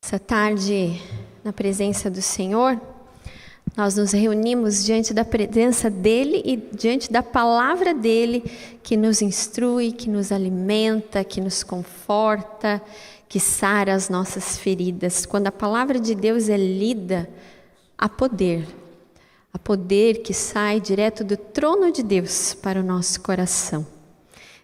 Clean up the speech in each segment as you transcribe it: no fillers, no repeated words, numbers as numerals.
Essa tarde, na presença do Senhor, nós nos reunimos diante da presença dEle e diante da palavra dEle, que nos instrui, que nos alimenta, que nos conforta, que sara as nossas feridas. Quando a palavra de Deus é lida, há poder que sai direto do trono de Deus para o nosso coração.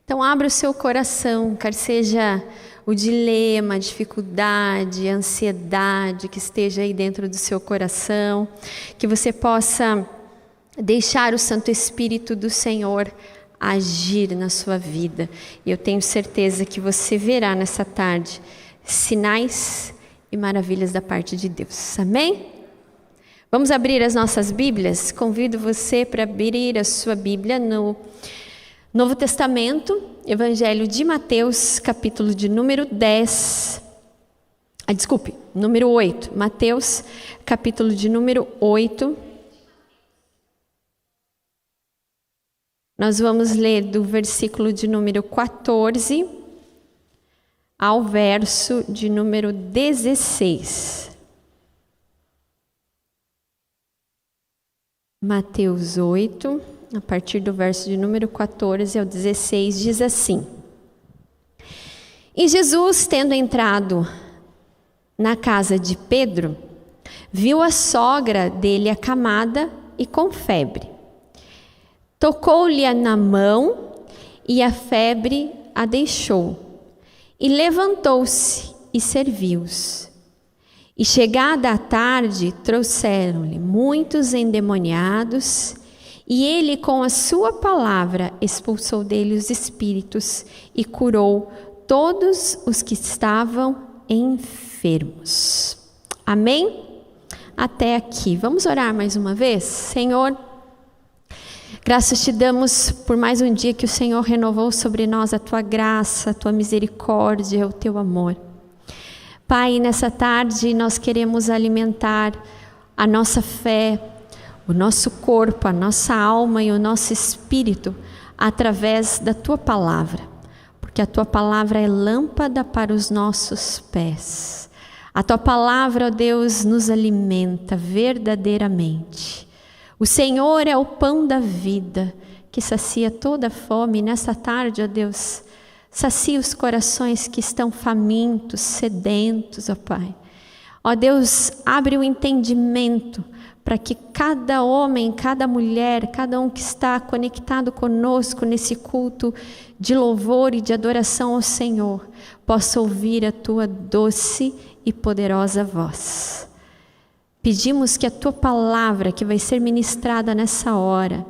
Então abra o seu coração, quer seja o dilema, a dificuldade, a ansiedade que esteja aí dentro do seu coração, que você possa deixar o Santo Espírito do Senhor agir na sua vida. E eu tenho certeza que você verá nessa tarde sinais e maravilhas da parte de Deus. Amém? Vamos abrir as nossas Bíblias? Convido você para abrir a sua Bíblia no Novo Testamento, Evangelho de Mateus, capítulo de número 8. Mateus, capítulo de número 8. Nós vamos ler do versículo de número 14 ao verso de número 16. Mateus 8. A partir do verso de número 14 ao 16, diz assim: E Jesus, tendo entrado na casa de Pedro, viu a sogra dele acamada e com febre. Tocou-lhe na mão e a febre a deixou. E levantou-se e serviu-os. E chegada a tarde, trouxeram-lhe muitos endemoniados. E ele, com a sua palavra, expulsou dele os espíritos e curou todos os que estavam enfermos. Amém? Até aqui. Vamos orar mais uma vez? Senhor, graças te damos por mais um dia que o Senhor renovou sobre nós a tua graça, a tua misericórdia, o teu amor. Pai, nessa tarde nós queremos alimentar a nossa fé, o nosso corpo, a nossa alma e o nosso espírito através da Tua Palavra, porque a Tua Palavra é lâmpada para os nossos pés. A Tua Palavra, ó Deus, nos alimenta verdadeiramente. O Senhor é o pão da vida, que sacia toda a fome. Nessa tarde, ó Deus, sacia os corações que estão famintos, sedentos, ó Pai. Ó Deus, abre o entendimento para que cada homem, cada mulher, cada um que está conectado conosco nesse culto de louvor e de adoração ao Senhor, possa ouvir a Tua doce e poderosa voz. Pedimos que a Tua palavra, que vai ser ministrada nessa hora,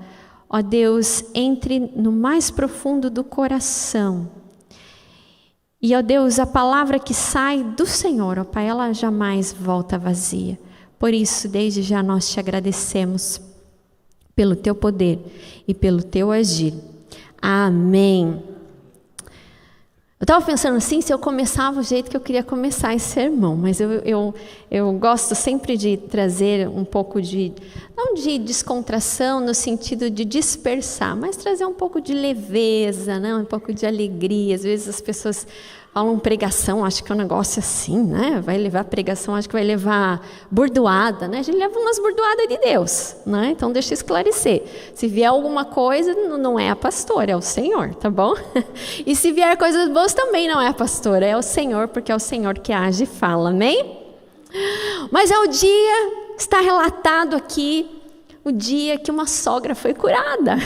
ó Deus, entre no mais profundo do coração. E, ó Deus, a palavra que sai do Senhor, ó Pai, ela jamais volta vazia. Por isso, desde já nós te agradecemos pelo teu poder e pelo teu agir. Amém. Eu estava pensando assim, se eu começava o jeito que eu queria começar esse sermão, mas eu gosto sempre de trazer um pouco de, não de descontração no sentido de dispersar, mas trazer um pouco de leveza, né? Um pouco de alegria. Às vezes as pessoas falam pregação, acho que é um negócio assim, né? Vai levar pregação, acho que vai levar burdoada, né? A gente leva umas burdoadas de Deus, né? Então deixa eu esclarecer. Se vier alguma coisa, não é a pastora, é o Senhor, tá bom? E se vier coisas boas, também não é a pastora, é o Senhor, porque é o Senhor que age e fala, amém? Mas é o dia, está relatado aqui, o dia que uma sogra foi curada.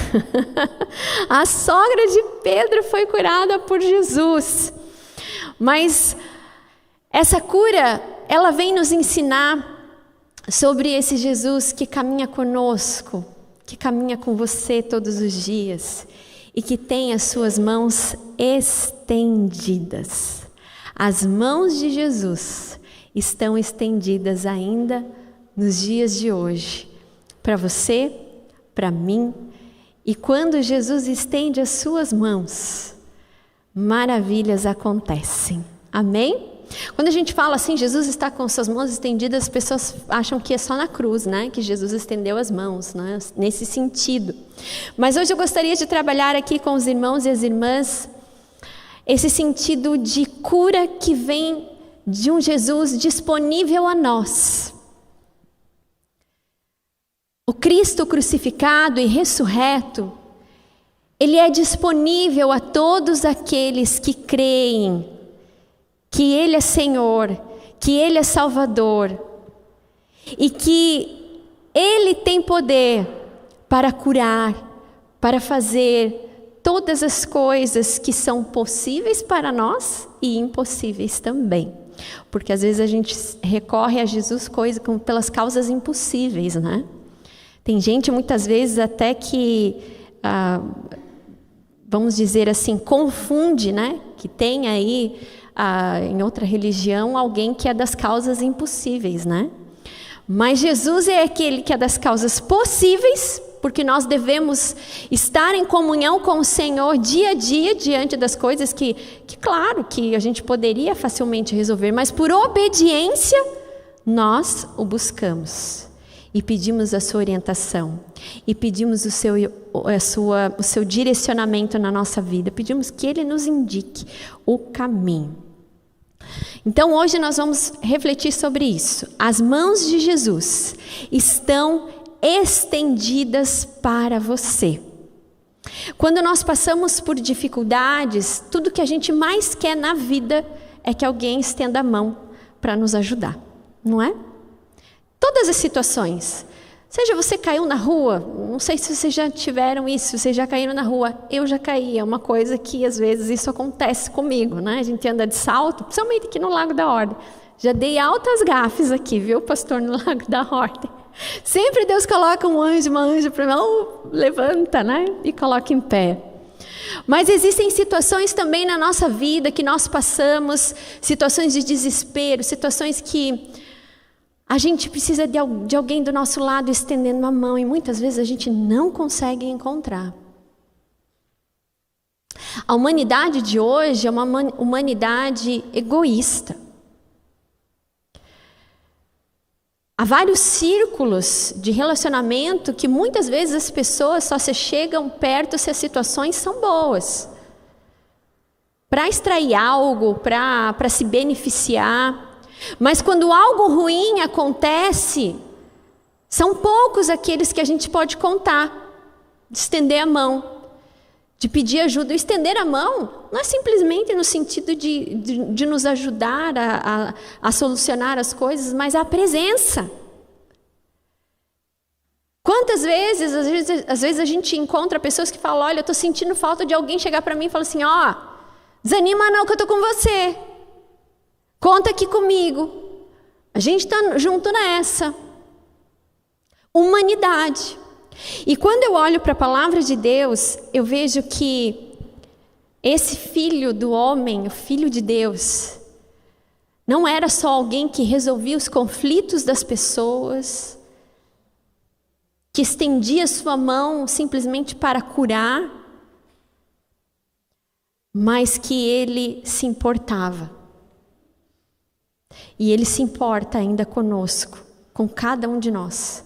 A sogra de Pedro foi curada por Jesus. Mas essa cura, ela vem nos ensinar sobre esse Jesus que caminha conosco, que caminha com você todos os dias e que tem as suas mãos estendidas. As mãos de Jesus estão estendidas ainda nos dias de hoje, para você, para mim. E quando Jesus estende as suas mãos, maravilhas acontecem. Amém? Quando a gente fala assim, Jesus está com suas mãos estendidas, as pessoas acham que é só na cruz, né? Que Jesus estendeu as mãos, né? Nesse sentido. Mas hoje eu gostaria de trabalhar aqui com os irmãos e as irmãs esse sentido de cura que vem de um Jesus disponível a nós. O Cristo crucificado e ressurreto, Ele é disponível a todos aqueles que creem que Ele é Senhor, que Ele é Salvador e que Ele tem poder para curar, para fazer todas as coisas que são possíveis para nós e impossíveis também. Porque às vezes a gente recorre a Jesus pelas causas impossíveis, né? Tem gente muitas vezes até que, vamos dizer assim, confunde, né? Que tem aí em outra religião alguém que é das causas impossíveis, né? Mas Jesus é aquele que é das causas possíveis, porque nós devemos estar em comunhão com o Senhor dia a dia, diante das coisas que claro, que a gente poderia facilmente resolver, mas por obediência, nós o buscamos. E pedimos a sua orientação, e pedimos o seu direcionamento na nossa vida, pedimos que Ele nos indique o caminho. Então hoje nós vamos refletir sobre isso. As mãos de Jesus estão estendidas para você. Quando nós passamos por dificuldades, tudo que a gente mais quer na vida é que alguém estenda a mão para nos ajudar, não é? Todas as situações, seja você caiu na rua, não sei se vocês já tiveram isso, vocês já caíram na rua, eu já caí, é uma coisa que às vezes isso acontece comigo, né? A gente anda de salto, principalmente aqui no Lago da Ordem, já dei altas gafes aqui, viu, pastor, no Lago da Ordem. Sempre Deus coloca um anjo, uma anja para mim, levanta, né? E coloca em pé. Mas existem situações também na nossa vida que nós passamos, situações de desespero, situações que a gente precisa de alguém do nosso lado estendendo a mão e muitas vezes a gente não consegue encontrar. A humanidade de hoje é uma humanidade egoísta. Há vários círculos de relacionamento que muitas vezes as pessoas só se chegam perto se as situações são boas. Para extrair algo, para se beneficiar. Mas quando algo ruim acontece, são poucos aqueles que a gente pode contar, de estender a mão, de pedir ajuda. Estender a mão não é simplesmente no sentido de nos ajudar a solucionar as coisas, mas a presença. Quantas vezes, às vezes a gente encontra pessoas que falam, olha, eu estou sentindo falta de alguém chegar para mim e falar assim, desanima não que eu estou com você. Conta aqui comigo. A gente está junto nessa. Humanidade. E quando eu olho para a palavra de Deus, eu vejo que esse filho do homem, o filho de Deus, não era só alguém que resolvia os conflitos das pessoas, que estendia sua mão simplesmente para curar, mas que ele se importava. E Ele se importa ainda conosco, com cada um de nós.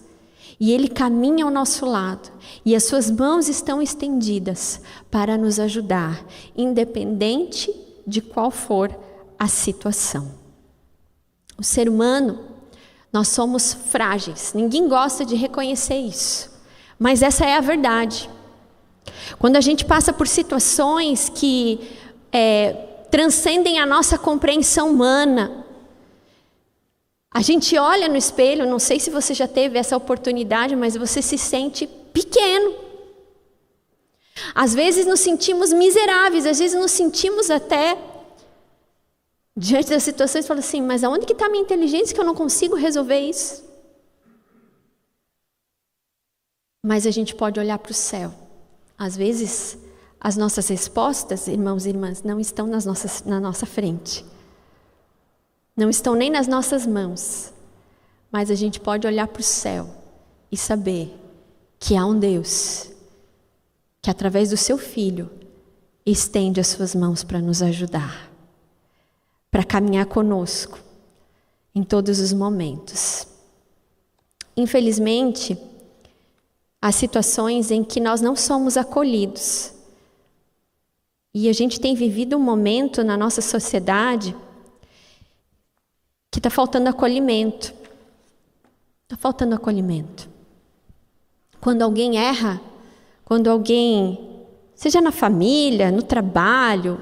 E Ele caminha ao nosso lado. E as suas mãos estão estendidas para nos ajudar, independente de qual for a situação. O ser humano, nós somos frágeis. Ninguém gosta de reconhecer isso. Mas essa é a verdade. Quando a gente passa por situações que transcendem a nossa compreensão humana, a gente olha no espelho, não sei se você já teve essa oportunidade, mas você se sente pequeno. Às vezes nos sentimos miseráveis, às vezes nos sentimos até, diante das situações, falando assim, mas aonde que está a minha inteligência que eu não consigo resolver isso? Mas a gente pode olhar para o céu. Às vezes, as nossas respostas, irmãos e irmãs, não estão na nossa frente. Não estão nem nas nossas mãos, mas a gente pode olhar para o céu e saber que há um Deus que através do seu Filho estende as suas mãos para nos ajudar, para caminhar conosco em todos os momentos. Infelizmente, há situações em que nós não somos acolhidos e a gente tem vivido um momento na nossa sociedade está faltando acolhimento. Está faltando acolhimento. Quando alguém erra, quando alguém, seja na família, no trabalho,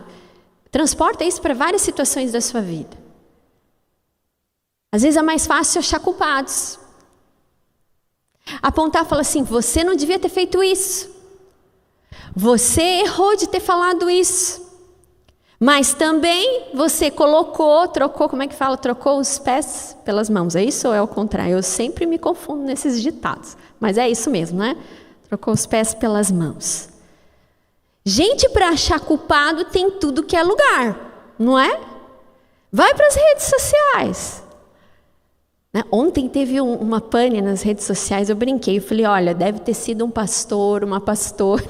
transporta isso para várias situações da sua vida. Às vezes é mais fácil achar culpados. Apontar e falar assim, você não devia ter feito isso. Você errou de ter falado isso. Mas também você trocou, como é que fala? Trocou os pés pelas mãos. É isso ou é o contrário? Eu sempre me confundo nesses ditados. Mas é isso mesmo, né? Trocou os pés pelas mãos. Gente, para achar culpado tem tudo que é lugar, não é? Vai para as redes sociais. Ontem teve uma pane nas redes sociais, eu brinquei, eu falei, olha, deve ter sido um pastor, uma pastora,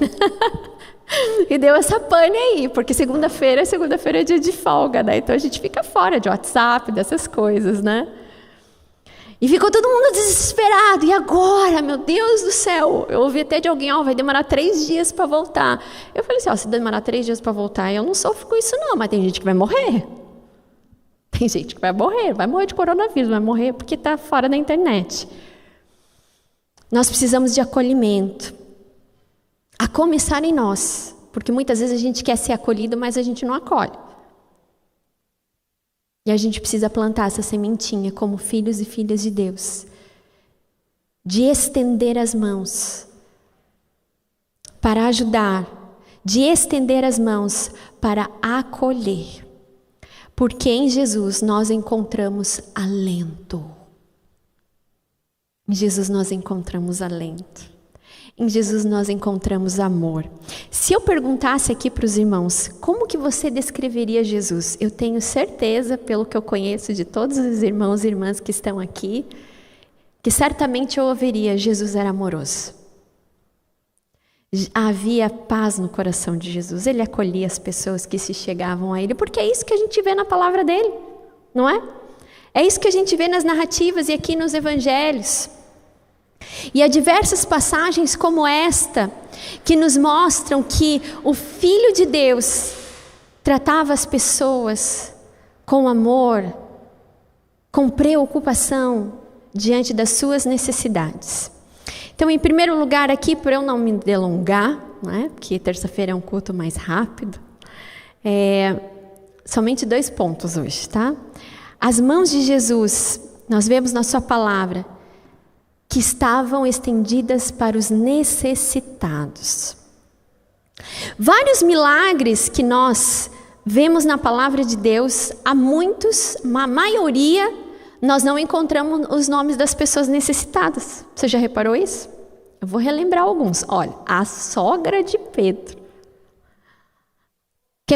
e deu essa pane aí, porque segunda-feira é dia de folga, né? Então a gente fica fora de WhatsApp, dessas coisas, né? E ficou todo mundo desesperado, e agora, meu Deus do céu, eu ouvi até de alguém, vai demorar 3 dias para voltar. Eu falei assim, se demorar 3 dias para voltar, eu não sofro com isso não, mas tem gente que vai morrer. Tem gente que vai morrer de coronavírus, vai morrer porque está fora da internet. Nós precisamos de acolhimento. A começar em nós. Porque muitas vezes a gente quer ser acolhido, mas a gente não acolhe. E a gente precisa plantar essa sementinha como filhos e filhas de Deus. De estender as mãos para ajudar. De estender as mãos para acolher. Porque em Jesus nós encontramos alento. Em Jesus nós encontramos alento. Em Jesus nós encontramos amor. Se eu perguntasse aqui para os irmãos, como que você descreveria Jesus? Eu tenho certeza, pelo que eu conheço de todos os irmãos e irmãs que estão aqui, que certamente eu ouviria, Jesus era amoroso. Havia paz no coração de Jesus. Ele acolhia as pessoas que se chegavam a Ele, porque é isso que a gente vê na palavra dele, não é? É isso que a gente vê nas narrativas e aqui nos evangelhos. E há diversas passagens como esta, que nos mostram que o Filho de Deus tratava as pessoas com amor, com preocupação, diante das suas necessidades. Então, em primeiro lugar aqui, para eu não me delongar, né, porque terça-feira é um culto mais rápido, somente 2 pontos hoje, tá? As mãos de Jesus, nós vemos na sua palavra, que estavam estendidas para os necessitados. Vários milagres que nós vemos na palavra de Deus, há muitos, a maioria, nós não encontramos os nomes das pessoas necessitadas. Você já reparou isso? Eu vou relembrar alguns. Olha, a sogra de Pedro.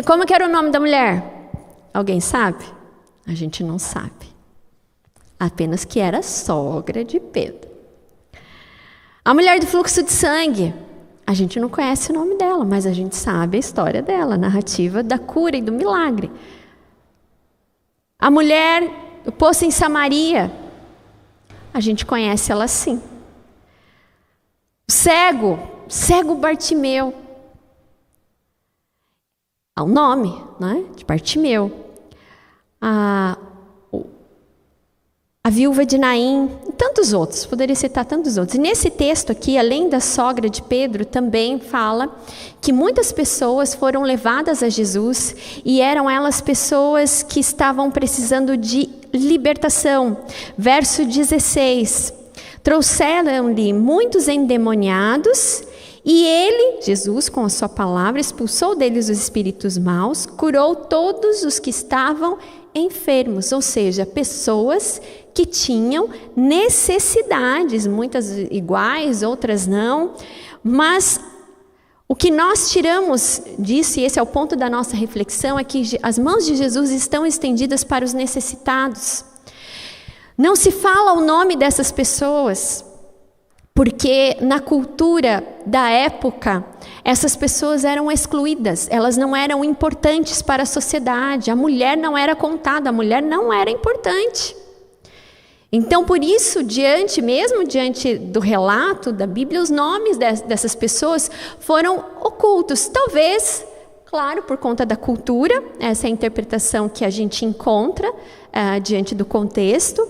Como que era o nome da mulher? Alguém sabe? A gente não sabe. Apenas que era sogra de Pedro. A mulher do fluxo de sangue. A gente não conhece o nome dela, mas a gente sabe a história dela, a narrativa da cura e do milagre. A mulher do poço em Samaria. A gente conhece ela sim. O cego Bartimeu. Há um nome, né, de Bartimeu. A viúva de Naim, e tantos outros, poderia citar tantos outros. E nesse texto aqui, além da sogra de Pedro, também fala que muitas pessoas foram levadas a Jesus e eram elas pessoas que estavam precisando de libertação. Verso 16, trouxeram-lhe muitos endemoniados e ele, Jesus, com a sua palavra, expulsou deles os espíritos maus, curou todos os que estavam enfermos, ou seja, pessoas que tinham necessidades, muitas iguais, outras não, mas o que nós tiramos disso, e esse é o ponto da nossa reflexão, é que as mãos de Jesus estão estendidas para os necessitados. Não se fala o nome dessas pessoas, porque na cultura da época, essas pessoas eram excluídas, elas não eram importantes para a sociedade, a mulher não era contada, a mulher não era importante. Então, por isso, mesmo diante do relato da Bíblia, os nomes dessas pessoas foram ocultos. Talvez claro, por conta da cultura, essa é a interpretação que a gente encontra diante do contexto,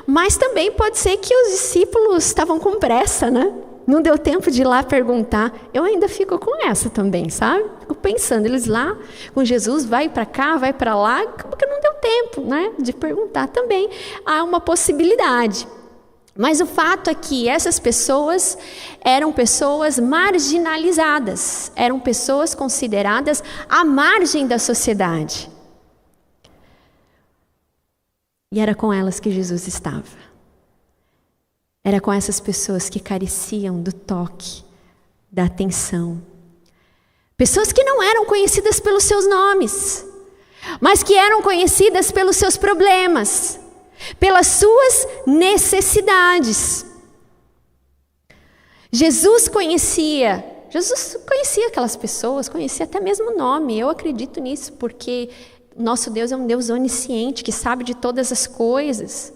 mas também pode ser que os discípulos estavam com pressa, né? Não deu tempo de ir lá perguntar. Eu ainda fico com essa também, sabe? Fico pensando, eles lá com Jesus, vai para cá, vai para lá, porque não deu tempo, né, de perguntar também. Há uma possibilidade. Mas o fato é que essas pessoas eram pessoas marginalizadas, eram pessoas consideradas à margem da sociedade. E era com elas que Jesus estava. Era com essas pessoas que careciam do toque, da atenção. Pessoas que não eram conhecidas pelos seus nomes, mas que eram conhecidas pelos seus problemas, pelas suas necessidades. Jesus conhecia aquelas pessoas, conhecia até mesmo o nome. Eu acredito nisso, porque nosso Deus é um Deus onisciente, que sabe de todas as coisas.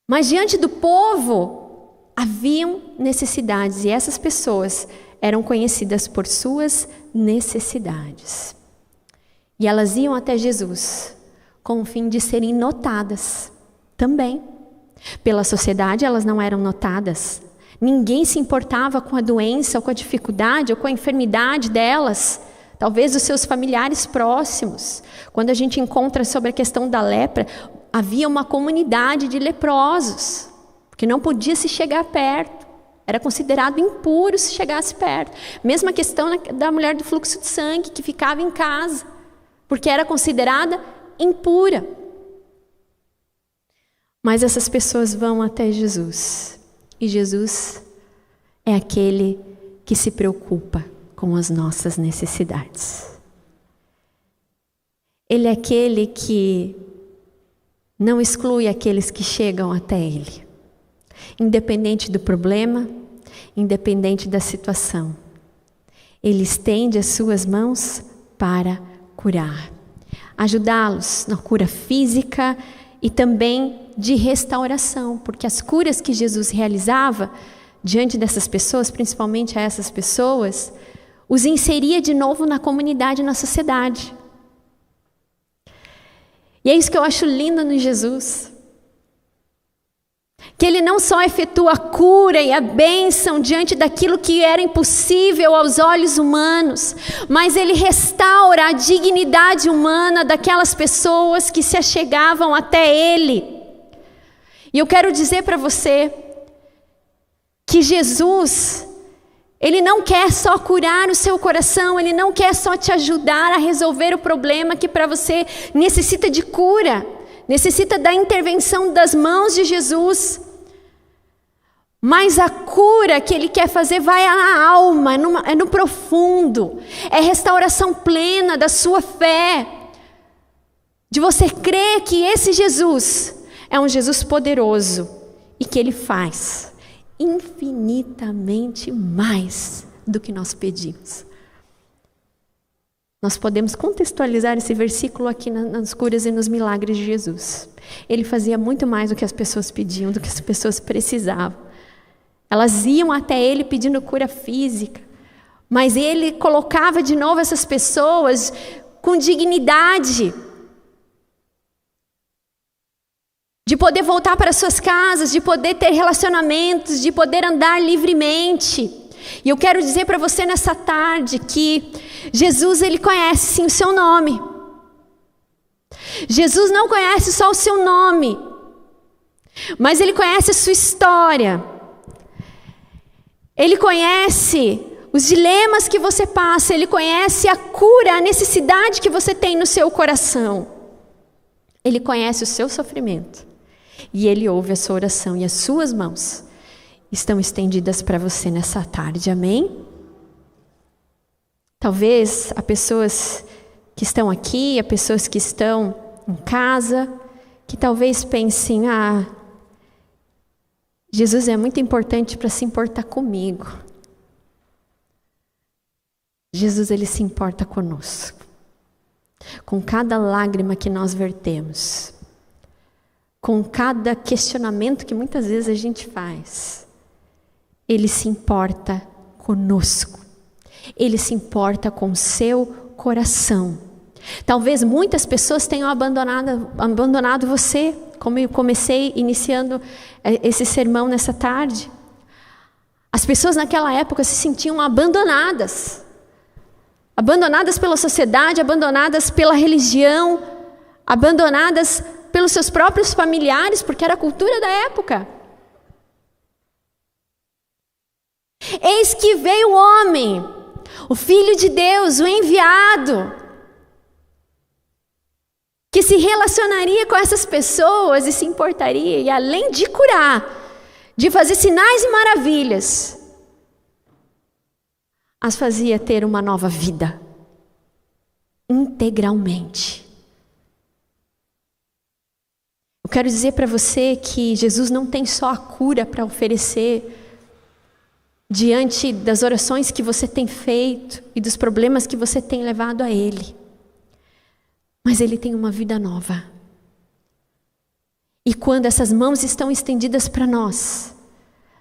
Mas diante do povo, haviam necessidades, e essas pessoas eram conhecidas por suas necessidades. E elas iam até Jesus com o fim de serem notadas também. Pela sociedade, elas não eram notadas. Ninguém se importava com a doença, ou com a dificuldade, ou com a enfermidade delas. Talvez os seus familiares próximos. Quando a gente encontra sobre a questão da lepra, havia uma comunidade de leprosos, que não podia se chegar perto. Era considerado impuro se chegasse perto. Mesma questão da mulher do fluxo de sangue, que ficava em casa, porque era considerada impura. Mas essas pessoas vão até Jesus. E Jesus é aquele que se preocupa com as nossas necessidades. Ele é aquele que não exclui aqueles que chegam até Ele. Independente do problema, independente da situação. Ele estende as suas mãos para curar. Ajudá-los na cura física e também de restauração, porque as curas que Jesus realizava diante dessas pessoas, principalmente a essas pessoas, os inseria de novo na comunidade, na sociedade. E é isso que eu acho lindo no Jesus. Que Ele não só efetua a cura e a bênção diante daquilo que era impossível aos olhos humanos, mas Ele restaura a dignidade humana daquelas pessoas que se achegavam até Ele. E eu quero dizer para você que Jesus, Ele não quer só curar o seu coração, Ele não quer só te ajudar a resolver o problema que para você necessita de cura, necessita da intervenção das mãos de Jesus. Mas a cura que Ele quer fazer vai na alma, é no profundo, é restauração plena da sua fé, de você crer que esse Jesus é um Jesus poderoso e que Ele faz infinitamente mais do que nós pedimos. Nós podemos contextualizar esse versículo aqui nas curas e nos milagres de Jesus. Ele fazia muito mais do que as pessoas pediam, do que as pessoas precisavam. Elas iam até Ele pedindo cura física, mas Ele colocava de novo essas pessoas com dignidade, de poder voltar para suas casas, de poder ter relacionamentos, de poder andar livremente. E eu quero dizer para você nessa tarde que Jesus, Ele conhece sim o seu nome. Jesus não conhece só o seu nome, mas Ele conhece a sua história. Ele conhece os dilemas que você passa, Ele conhece a cura, a necessidade que você tem no seu coração. Ele conhece o seu sofrimento. E Ele ouve a sua oração, e as suas mãos estão estendidas para você nessa tarde, amém? Talvez há pessoas que estão aqui, há pessoas que estão em casa, que talvez pensem, Jesus é muito importante para se importar comigo. Jesus, Ele se importa conosco, com cada lágrima que nós vertemos, com cada questionamento que muitas vezes a gente faz. Ele se importa conosco. Ele se importa com o seu coração. Talvez muitas pessoas tenham abandonado você, como eu comecei iniciando esse sermão nessa tarde. As pessoas naquela época se sentiam abandonadas. Abandonadas pela sociedade, abandonadas pela religião, abandonadas pelos seus próprios familiares, porque era a cultura da época. Eis que veio o homem, o Filho de Deus, o enviado, que se relacionaria com essas pessoas e se importaria, e além de curar, de fazer sinais e maravilhas, as fazia ter uma nova vida, integralmente. Eu quero dizer para você que Jesus não tem só a cura para oferecer diante das orações que você tem feito e dos problemas que você tem levado a Ele, mas Ele tem uma vida nova. E quando essas mãos estão estendidas para nós,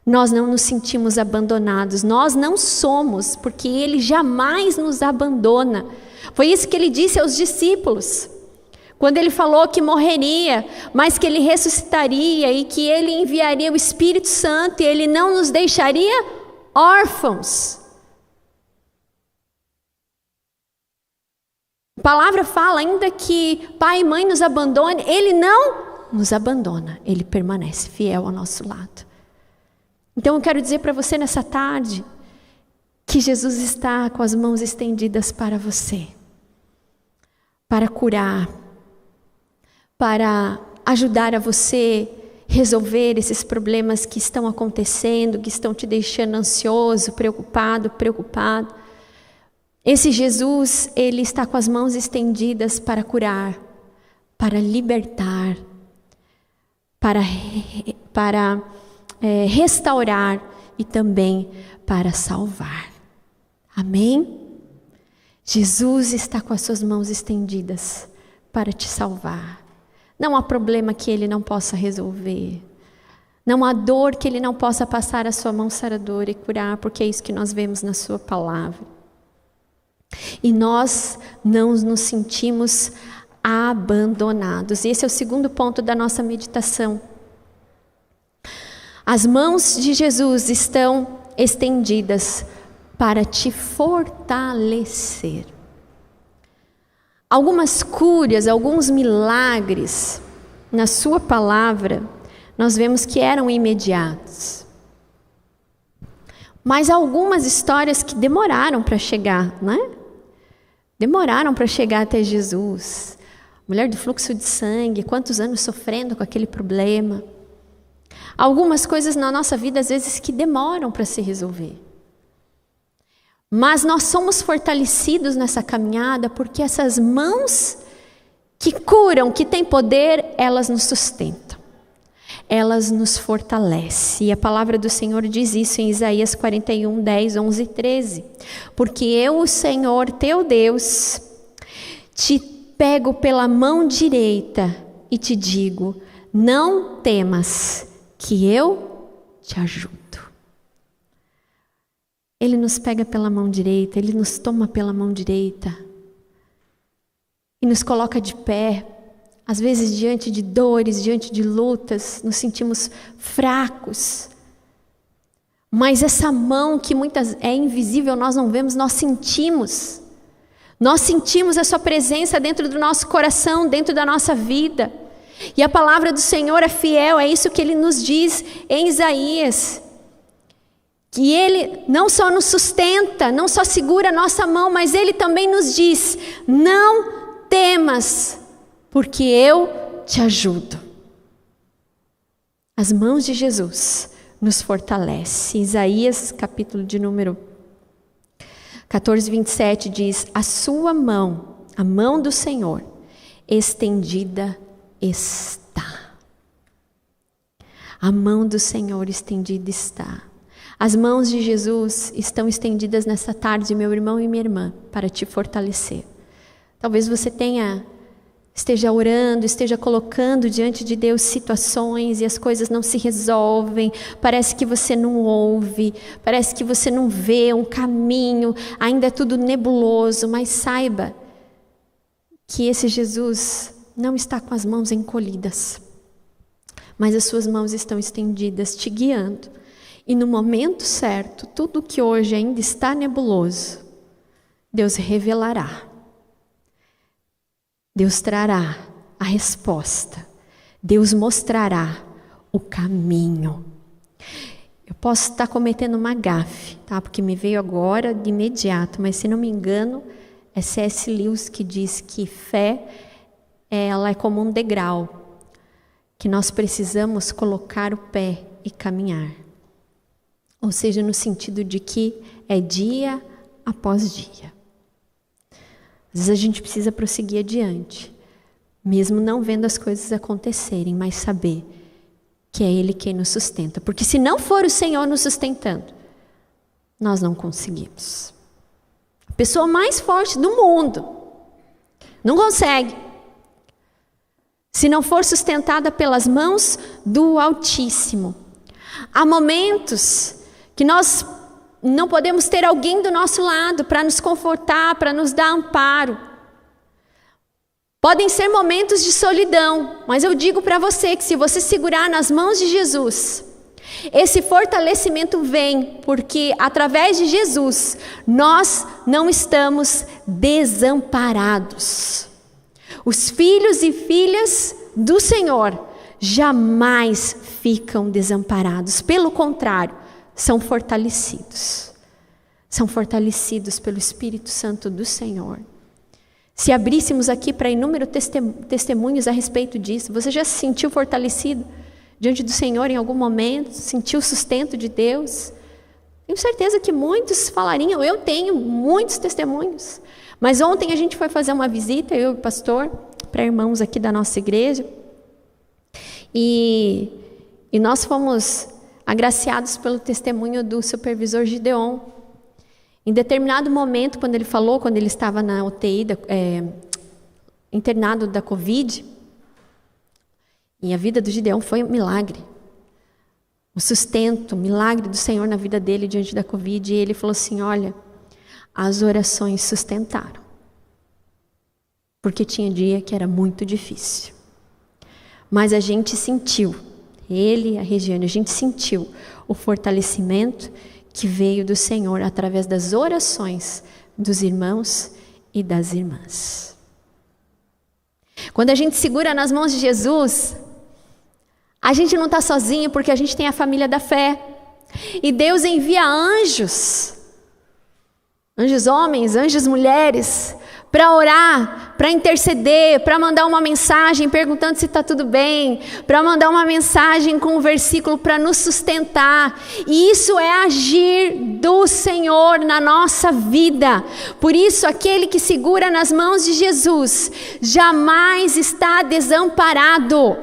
nós não nos sentimos abandonados, nós não somos, porque Ele jamais nos abandona. Foi isso que Ele disse aos discípulos, quando Ele falou que morreria, mas que Ele ressuscitaria e que Ele enviaria o Espírito Santo e Ele não nos deixaria órfãos. A palavra fala ainda que pai e mãe nos abandone, Ele não nos abandona, Ele permanece fiel ao nosso lado. Então eu quero dizer para você nessa tarde que Jesus está com as mãos estendidas para você, para curar, para ajudar a você resolver esses problemas que estão acontecendo, que estão te deixando ansioso, preocupado. Esse Jesus, Ele está com as mãos estendidas para curar, para libertar, para restaurar e também para salvar. Amém? Jesus está com as suas mãos estendidas para te salvar. Não há problema que Ele não possa resolver. Não há dor que Ele não possa passar a sua mão saradora e curar, porque é isso que nós vemos na sua palavra. E nós não nos sentimos abandonados. E esse é o segundo ponto da nossa meditação. As mãos de Jesus estão estendidas para te fortalecer. Algumas curas, alguns milagres na sua palavra, nós vemos que eram imediatos. Mas algumas histórias que demoraram para chegar, né? Demoraram para chegar até Jesus. Mulher do fluxo de sangue, quantos anos sofrendo com aquele problema. Algumas coisas na nossa vida, às vezes, que demoram para se resolver. Mas nós somos fortalecidos nessa caminhada porque essas mãos que curam, que têm poder, elas nos sustentam. Elas nos fortalecem. E a palavra do Senhor diz isso em Isaías 41, 10, 11 e 13. Porque eu, o Senhor, teu Deus, te pego pela mão direita e te digo, não temas, que eu te ajudo. Ele nos pega pela mão direita, Ele nos toma pela mão direita e nos coloca de pé. Às vezes diante de dores, diante de lutas, nos sentimos fracos. Mas essa mão que muitas é invisível, nós não vemos, nós sentimos. Nós sentimos a sua presença dentro do nosso coração, dentro da nossa vida. E a palavra do Senhor é fiel, é isso que Ele nos diz em Isaías. Que Ele não só nos sustenta, não só segura a nossa mão, mas Ele também nos diz, não temas, porque eu te ajudo. As mãos de Jesus nos fortalecem. Isaías, capítulo de número 14, 27, diz, a sua mão, a mão do Senhor, estendida está. A mão do Senhor estendida está. As mãos de Jesus estão estendidas nessa tarde, meu irmão e minha irmã, para te fortalecer. Talvez você tenha esteja orando, esteja colocando diante de Deus situações e as coisas não se resolvem, parece que você não ouve, parece que você não vê um caminho, ainda é tudo nebuloso, mas saiba que esse Jesus não está com as mãos encolhidas, mas as suas mãos estão estendidas, te guiando. E no momento certo, tudo que hoje ainda está nebuloso, Deus revelará. Deus trará a resposta. Deus mostrará o caminho. Eu posso estar cometendo uma gafe, tá? Porque me veio agora de imediato, mas se não me engano, é C.S. Lewis que diz que fé, ela é como um degrau, que nós precisamos colocar o pé e caminhar. Ou seja, no sentido de que é dia após dia. Às vezes a gente precisa prosseguir adiante, mesmo não vendo as coisas acontecerem, mas saber que é Ele quem nos sustenta. Porque se não for o Senhor nos sustentando, nós não conseguimos. A pessoa mais forte do mundo não consegue, se não for sustentada pelas mãos do Altíssimo. Há momentos que nós não podemos ter alguém do nosso lado para nos confortar, para nos dar amparo. Podem ser momentos de solidão, mas eu digo para você que se você segurar nas mãos de Jesus, esse fortalecimento vem, porque através de Jesus nós não estamos desamparados. Os filhos e filhas do Senhor jamais ficam desamparados, pelo contrário, são fortalecidos. São fortalecidos pelo Espírito Santo do Senhor. Se abríssemos aqui para inúmeros testemunhos a respeito disso, você já se sentiu fortalecido diante do Senhor em algum momento? Sentiu o sustento de Deus? Tenho certeza que muitos falariam, eu tenho muitos testemunhos. Mas ontem a gente foi fazer uma visita, eu e o pastor, para irmãos aqui da nossa igreja. E nós fomos agraciados pelo testemunho do supervisor Gideon. Em determinado momento, quando ele falou, quando ele estava na UTI, internado da Covid, e a vida do Gideon foi um milagre. O sustento, o milagre do Senhor na vida dele diante da Covid. E ele falou assim, olha, as orações sustentaram. Porque tinha dia que era muito difícil. Mas a gente sentiu, ele e a Regiane, a gente sentiu o fortalecimento que veio do Senhor através das orações dos irmãos e das irmãs. Quando a gente segura nas mãos de Jesus, a gente não está sozinho porque a gente tem a família da fé. E Deus envia anjos, anjos homens, anjos mulheres, para orar, para interceder, para mandar uma mensagem perguntando se está tudo bem, para mandar uma mensagem com um versículo para nos sustentar. E isso é agir do Senhor na nossa vida. Por isso, aquele que segura nas mãos de Jesus jamais está desamparado,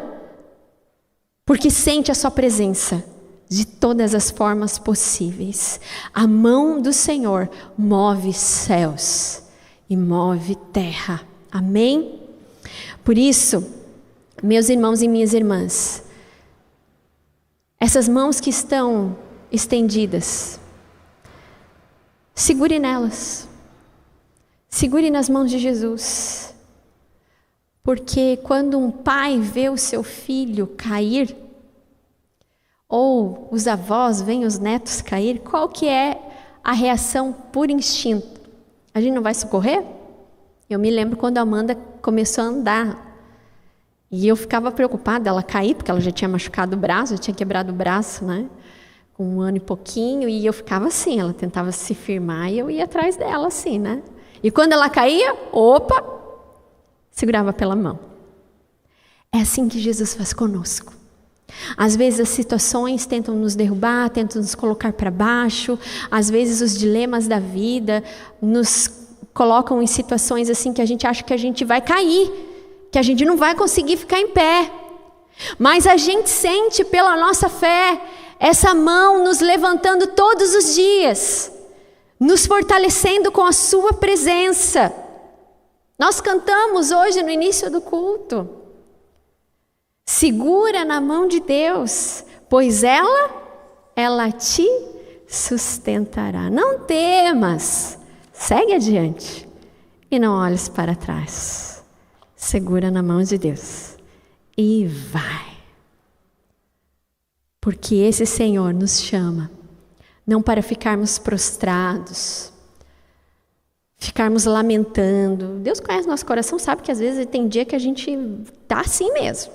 porque sente a sua presença de todas as formas possíveis. A mão do Senhor move céus e move terra. Amém? Por isso, meus irmãos e minhas irmãs, essas mãos que estão estendidas, segure nelas. Segure nas mãos de Jesus. Porque quando um pai vê o seu filho cair, ou os avós veem os netos cair, qual que é a reação por instinto? A gente não vai socorrer? Eu me lembro quando a Amanda começou a andar. E eu ficava preocupada, ela cair, porque ela já tinha machucado o braço, já tinha quebrado o braço, né? Com 1 ano e pouquinho, e eu ficava assim, ela tentava se firmar e eu ia atrás dela assim, né? E quando ela caía, opa, segurava pela mão. É assim que Jesus faz conosco. Às vezes as situações tentam nos derrubar, tentam nos colocar para baixo. Às vezes os dilemas da vida nos colocam em situações assim que a gente acha que a gente vai cair, que a gente não vai conseguir ficar em pé. Mas a gente sente pela nossa fé essa mão nos levantando todos os dias, nos fortalecendo com a sua presença. Nós cantamos hoje no início do culto. Segura na mão de Deus, pois ela te sustentará. Não temas, segue adiante e não olhes para trás. Segura na mão de Deus e vai. Porque esse Senhor nos chama, não para ficarmos prostrados, ficarmos lamentando. Deus conhece nosso coração, sabe que às vezes tem dia que a gente está assim mesmo.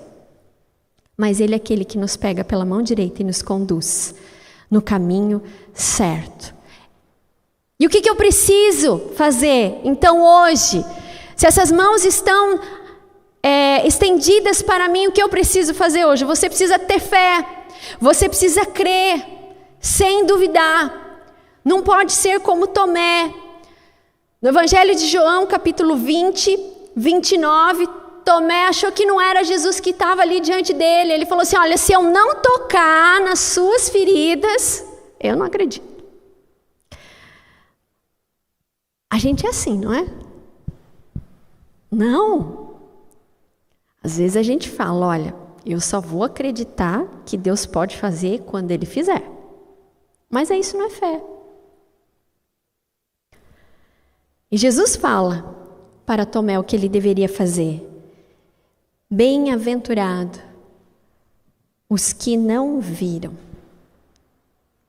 Mas Ele é aquele que nos pega pela mão direita e nos conduz no caminho certo. E o que eu preciso fazer, então, hoje? Se essas mãos estão estendidas para mim, o que eu preciso fazer hoje? Você precisa ter fé, você precisa crer, sem duvidar. Não pode ser como Tomé. No Evangelho de João, capítulo 20, 29, Tomé achou que não era Jesus que estava ali diante dele. Ele falou assim, olha, se eu não tocar nas suas feridas, eu não acredito. A gente é assim, não é? Não. Às vezes a gente fala, olha, eu só vou acreditar que Deus pode fazer quando Ele fizer. Mas isso não é fé. E Jesus fala para Tomé o que ele deveria fazer. Bem-aventurado os que não viram,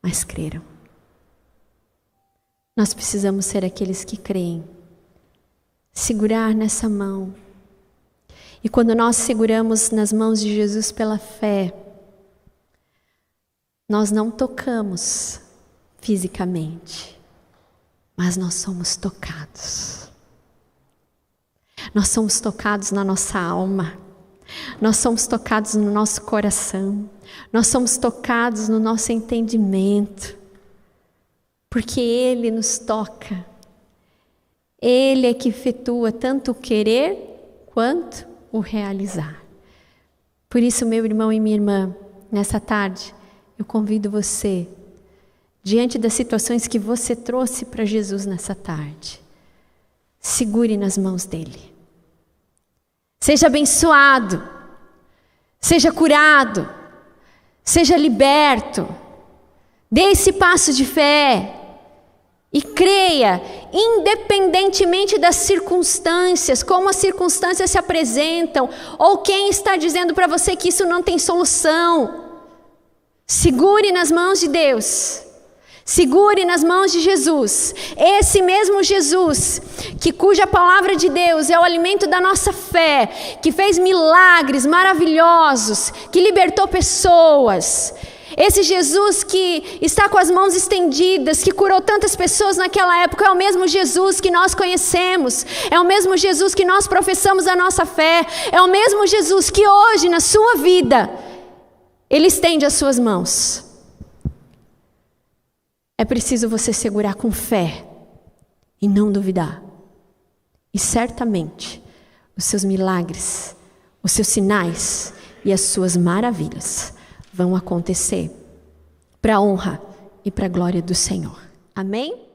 mas creram. Nós precisamos ser aqueles que creem. Segurar nessa mão. E quando nós seguramos nas mãos de Jesus pela fé, nós não tocamos fisicamente, mas nós somos tocados. Nós somos tocados na nossa alma. Nós somos tocados no nosso coração. Nós somos tocados no nosso entendimento. Porque Ele nos toca. Ele é que efetua tanto o querer quanto o realizar. Por isso, meu irmão e minha irmã, nessa tarde, eu convido você, diante das situações que você trouxe para Jesus nessa tarde, segure nas mãos dele. Seja abençoado, seja curado, seja liberto. Dê esse passo de fé e creia, independentemente das circunstâncias, como as circunstâncias se apresentam, ou quem está dizendo para você que isso não tem solução. Segure nas mãos de Deus. Segure nas mãos de Jesus, esse mesmo Jesus, cuja palavra de Deus é o alimento da nossa fé, que fez milagres maravilhosos, que libertou pessoas. Esse Jesus que está com as mãos estendidas, que curou tantas pessoas naquela época, é o mesmo Jesus que nós conhecemos, é o mesmo Jesus que nós professamos a nossa fé, é o mesmo Jesus que hoje na sua vida, Ele estende as suas mãos. É preciso você segurar com fé e não duvidar. E certamente os seus milagres, os seus sinais e as suas maravilhas vão acontecer para a honra e para a glória do Senhor. Amém?